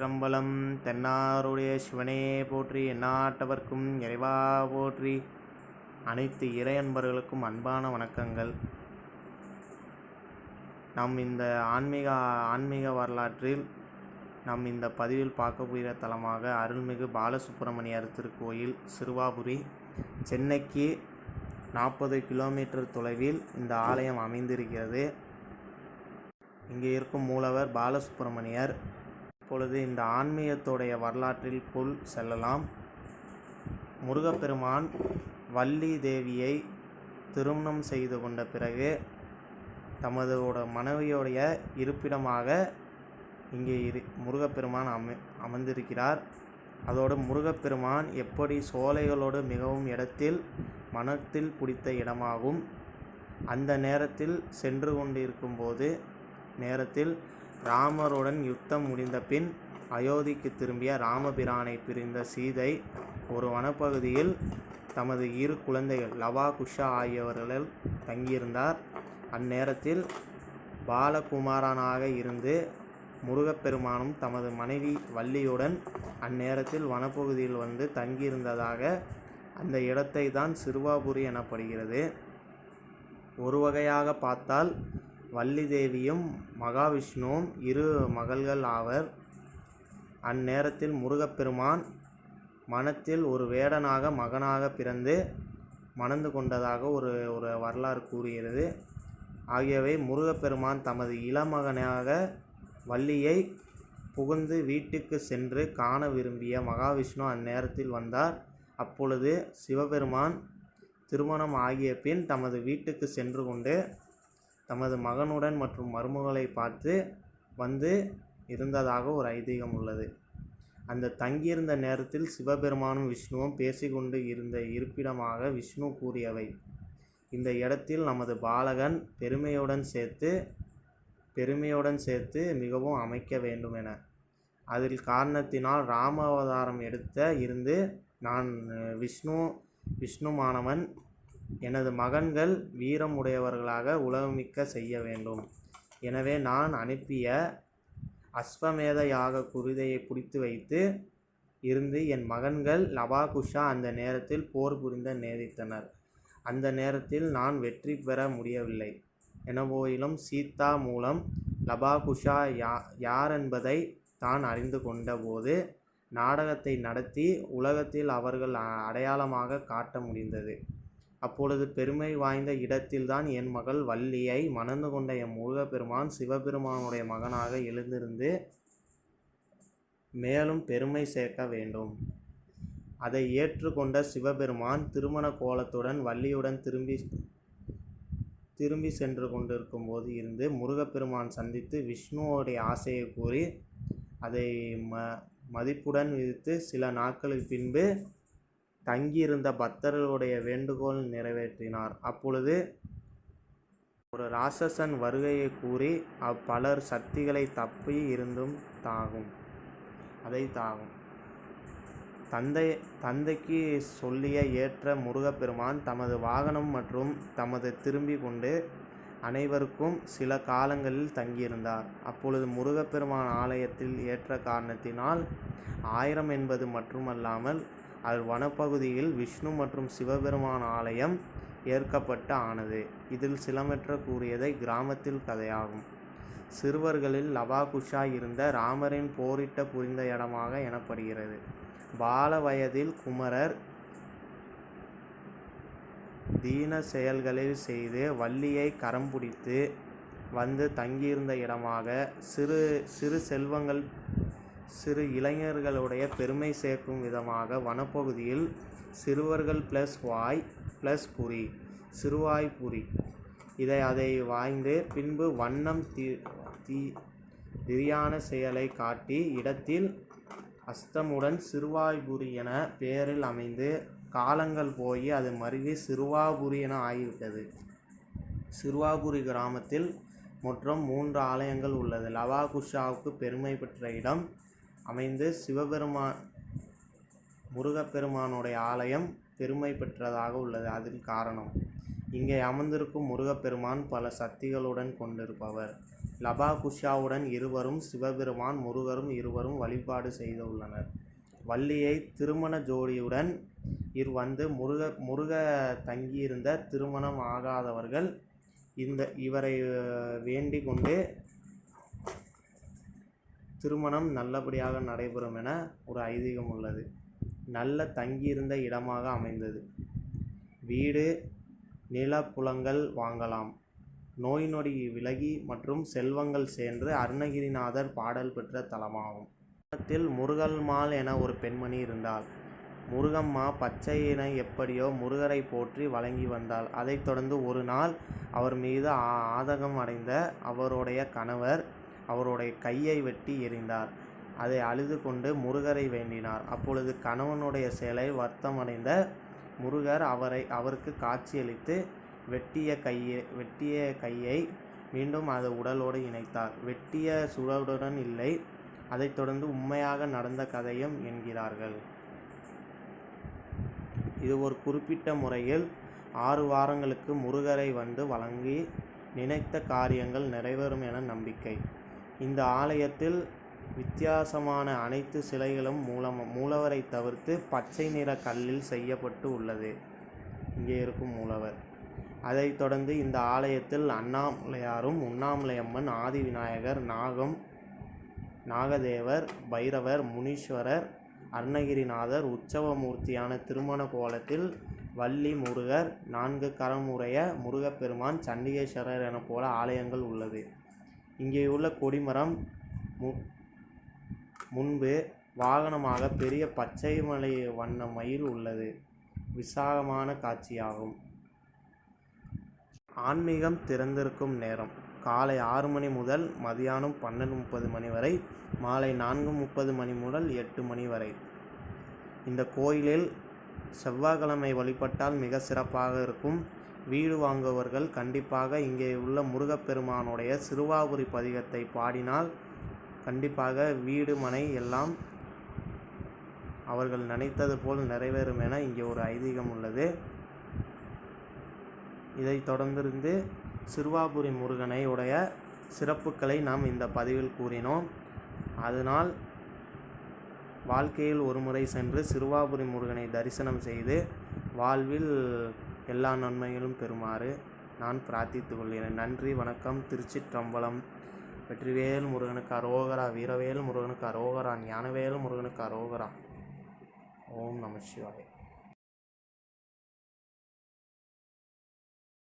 திருச்சிற்றம்பலம். தென்னாருடைய சிவனே போற்றி, எந்நாட்டவர்க்கும் இறைவா போற்றி. அனைத்து இறையன்பர்களுக்கும் அன்பான வணக்கங்கள். நம் இந்த ஆன்மீக வரலாற்றில் நம் இந்த பதிவில் பார்க்க போகிற தலமாக அருள்மிகு பாலசுப்பிரமணியர் திருக்கோயில், சிறுவாபுரி. சென்னைக்கு 40 கிலோமீட்டர் தொலைவில் இந்த ஆலயம் அமைந்திருக்கிறது. இங்கே இருக்கும் மூலவர் பாலசுப்பிரமணியர். இப்பொழுது இந்த ஆன்மீகத்தோடைய வரலாற்றில் செல்லலாம். முருகப்பெருமான் வள்ளி தேவியை திருமணம் செய்து கொண்ட பிறகு தமது மனைவியோடைய இருப்பிடமாக இங்கே முருகப்பெருமான் அமர்ந்திருக்கிறார். அதோடு முருகப்பெருமான் எப்படி சோலைகளோடு மிகவும் மனத்தில் பிடித்த இடமாகும். அந்த நேரத்தில் சென்று கொண்டிருக்கும் போது ராமருடன் யுத்தம் முடிந்த பின் அயோத்திக்கு திரும்பிய ராமபிரானை பிரிந்த சீதை ஒரு வனப்பகுதியில் தமது 2 குழந்தைகள் லவா குஷா ஆகியவர்கள் தங்கியிருந்தார். அந்நேரத்தில் பாலகுமாரனாக இருந்து முருகப்பெருமானும் தமது மனைவி வள்ளியுடன் அந்நேரத்தில் வனப்பகுதியில் வந்து தங்கியிருந்ததாக அந்த இடத்தை தான் சிறுவாபுரி எனப்படுகிறது. ஒரு வகையாக பார்த்தால் வள்ளி தேவியும் மகாவிஷ்ணுவும் 2 மகள்கள் ஆவர். அந்நேரத்தில் முருகப்பெருமான் மனத்தில் ஒரு வேடனாக மகனாக பிறந்து மணந்து கொண்டதாக ஒரு வரலாறு கூறுகிறது. ஆகியவை முருகப்பெருமான் தமது இளமகனாக வள்ளியை புகுந்து வீட்டுக்கு சென்று காண விரும்பிய மகாவிஷ்ணு அந்நேரத்தில் வந்தார். அப்பொழுது சிவபெருமான் திருமணம் ஆகிய பின் தமது வீட்டுக்கு சென்று கொண்டு தமது மகனுடன் மற்றும் மருமகளை பார்த்து வந்து இருந்ததாக ஒரு ஐதீகம் உள்ளது. அந்த தங்கியிருந்த நேரத்தில் சிவபெருமானும் விஷ்ணுவும் பேசிக்கொண்டு இருந்த இருப்பிடமாக விஷ்ணு கூறியவை: இந்த இடத்தில் நமது பாலகன் பெருமையுடன் சேர்த்து மிகவும் அமைக்க வேண்டும் என. அதில் காரணத்தினால் ராம அவதாரம் இருந்து நான் விஷ்ணுமானவன் எனது மகன்கள் வீரம் உடையவர்களாக உலகமிக்க செய்ய வேண்டும். எனவே நான் அனுப்பிய அஸ்வமேத யாக குருதையை பிடித்து வைத்து இருந்து என் மகன்கள் லவாகுஷா அந்த நேரத்தில் போர் புரிந்த நேரிட்டனர். அந்த நேரத்தில் நான் வெற்றி பெற முடியவில்லை எனபோயிலும் சீதா மூலம் லபாகுஷா யாரென்பதை தான் அறிந்து கொண்ட போது நாடகத்தை நடத்தி உலகத்தில் அவர்கள் அடையாளமாக காட்ட முடிந்தது. அப்பொழுது பெருமை வாய்ந்த இடத்தில்தான் என் மகள் வள்ளியை மணந்து கொண்ட என் முருகப்பெருமான் சிவபெருமானுடைய மகனாக எழுந்திருந்து மேலும் பெருமை சேர்க்க வேண்டும். அதை ஏற்றுக்கொண்ட சிவபெருமான் திருமண கோலத்துடன் வள்ளியுடன் திரும்பி சென்று கொண்டிருக்கும் போது இருந்து முருகப்பெருமான் சந்தித்து விஷ்ணுவோடைய ஆசையை கூறி அதை மதிப்புடன் விதித்து சில நாட்களுக்கு பின்பு தங்கியிருந்த பக்தர்களுடைய வேண்டுகோள் நிறைவேற்றினார். அப்பொழுது ஒரு ராட்சசன் வருகையை கூறி பலர் சக்திகளை தப்பி இருந்தும் தாகும். தந்தைக்கு சொல்லிய ஏற்ற முருகப்பெருமான் தமது வாகனம் மற்றும் தமது திரும்பி கொண்டு அனைவருக்கும் சில காலங்களில் தங்கியிருந்தார். அப்பொழுது முருகப்பெருமான் ஆலயத்தில் ஏற்ற காரணத்தினால் 1000 என்பது மட்டுமல்லாமல் அது வனப்பகுதியில் விஷ்ணு மற்றும் சிவபெருமான் ஆலயம் ஏற்கப்பட்டு ஆனது. இதில் சிலமற்ற கூறியதை கிராமத்தில் கதையாகும். சிறுவர்களில் லவாகுஷா இருந்த ராமரின் போரிட்ட புரிந்த இடமாக எனப்படுகிறது. பால வயதில் குமரர் தீன செயல்களில் செய்து வள்ளியை கரம் பிடித்து வந்து தங்கியிருந்த இடமாக சிறு இளைஞர்களுடைய பெருமை சேர்க்கும் விதமாக வனப்பகுதியில் சிறுவர்கள் +வாய்+புரி சிறுவாய்ப்புரி அதை வாய்ந்து பின்பு வண்ணம் திரியான செயலை காட்டி இடத்தில் அஸ்தமுடன் சிறுவாய்புரி என பெயரில் அமைந்து காலங்கள் போய் அது மருகி சிறுவாபுரி என ஆகிவிட்டது. சிறுவாபுரி கிராமத்தில் மொத்தம் 3 ஆலயங்கள் உள்ளது. லவாகுஷாவுக்கு பெருமை பெற்ற இடம் அமைந்து முருகப்பெருமானுடைய ஆலயம் பெருமை பெற்றதாக உள்ளது. அதில் காரணம் இங்கே அமர்ந்திருக்கும் முருகப்பெருமான் பல சக்திகளுடன் கொண்டிருப்பவர். லபாகுஷாவுடன் இருவரும் சிவபெருமான் முருகரும் இருவரும் வழிபாடு செய்துள்ளனர். வள்ளியை திருமண ஜோடியுடன் வந்து முருக தங்கியிருந்த திருமணம் ஆகாதவர்கள் இவரை வேண்டிக் கொண்டு திருமணம் நல்லபடியாக நடைபெறும் என ஒரு ஐதீகம் உள்ளது. நல்ல தங்கியிருந்த இடமாக அமைந்தது. வீடு நிலப்புலங்கள் வாங்கலாம். நோய் நொடி விலகி மற்றும் செல்வங்கள் சேர்ந்து அருணகிரிநாதர் பாடல் பெற்ற தலமாகும். முருகம்மாள் என ஒரு பெண்மணி இருந்தாள். முருகம்மா பச்சையினை எப்படியோ முருகரை போற்றி வழங்கி வந்தாள். அதைத் தொடர்ந்து ஒரு நாள் அவர் மீது ஆதகம் அடைந்த அவருடைய கணவர் அவருடைய கையை வெட்டி எறிந்தார். அதை அழுது கொண்டு முருகரை வேண்டினார். அப்பொழுது கணவனுடைய செயலை வருத்தமடைந்த முருகர் அவருக்கு காட்சியளித்து வெட்டிய கையை மீண்டும் அது உடலோடு இணைத்தார். வெட்டிய சுவடுடன் இல்லை. அதைத் தொடர்ந்து உண்மையாக நடந்த கதையும் என்கிறார்கள். இது ஒரு குறிப்பிட்ட முறையில் 6 வாரங்களுக்கு முருகரை வந்து வழங்கி நினைத்த காரியங்கள் நிறைவேறும் என நம்பிக்கை. இந்த ஆலயத்தில் வித்தியாசமான அனைத்து சிலைகளும் மூலவரை தவிர்த்து பச்சை நிற கல்லில் செய்யப்பட்டு உள்ளது. இங்கே இருக்கும் மூலவர். அதைத் தொடர்ந்து இந்த ஆலயத்தில் அண்ணாமலையாரும் உண்ணாமலையம்மன் ஆதி விநாயகர் நாகதேவர் பைரவர் முனீஸ்வரர் அருணகிரிநாதர் உற்சவமூர்த்தியான திருமண கோலத்தில் வள்ளி முருகர் 4 கரமுடைய முருகப்பெருமான் சண்டிகேஸ்வரர் என போல ஆலயங்கள் உள்ளது. இங்கேயுள்ள கொடிமரம் முன்பு வாகனமாக பெரிய பச்சை மலை வண்ண மயில் உள்ளது. விசாகமான காட்சியாகும். ஆன்மீகம் திறந்திருக்கும் நேரம் காலை 6 மணி முதல் மதியானம் 12:30 மணி வரை, மாலை 4:30 மணி முதல் 8 மணி வரை. இந்த கோயிலில் செவ்வாய்க்கிழமை வழிபட்டால் மிக சிறப்பாக இருக்கும். வீடு வாங்குபவர்கள் கண்டிப்பாக இங்கே உள்ள முருகப்பெருமானுடைய சிறுவாபுரி பதிகத்தை பாடினால் கண்டிப்பாக வீடு மனை எல்லாம் அவர்கள் நினைத்தது போல் நிறைவேறும் என இங்கே ஒரு ஐதீகம் உள்ளது. இதைத் தொடர்ந்து சிறுவாபுரி முருகனை உடைய சிறப்புகளை நாம் இந்த பதிவில் கூறினோம். அதனால் வாழ்க்கையில் ஒரு முறை சென்று சிறுவாபுரி முருகனை தரிசனம் செய்து வாழ்வில் எல்லா நன்மைகளும் பெறுமாறு நான் பிரார்த்தித்துக் கொள்கிறேன். நன்றி, வணக்கம். திருச்சிற்றம்பலம். வெற்றிவேல் முருகனுக்கு அரோகரா. வீரவேல் முருகனுக்கு அரோகரா. ஞானவேல் முருகனுக்கு அரோகரா. ஓம் நம சிவாய.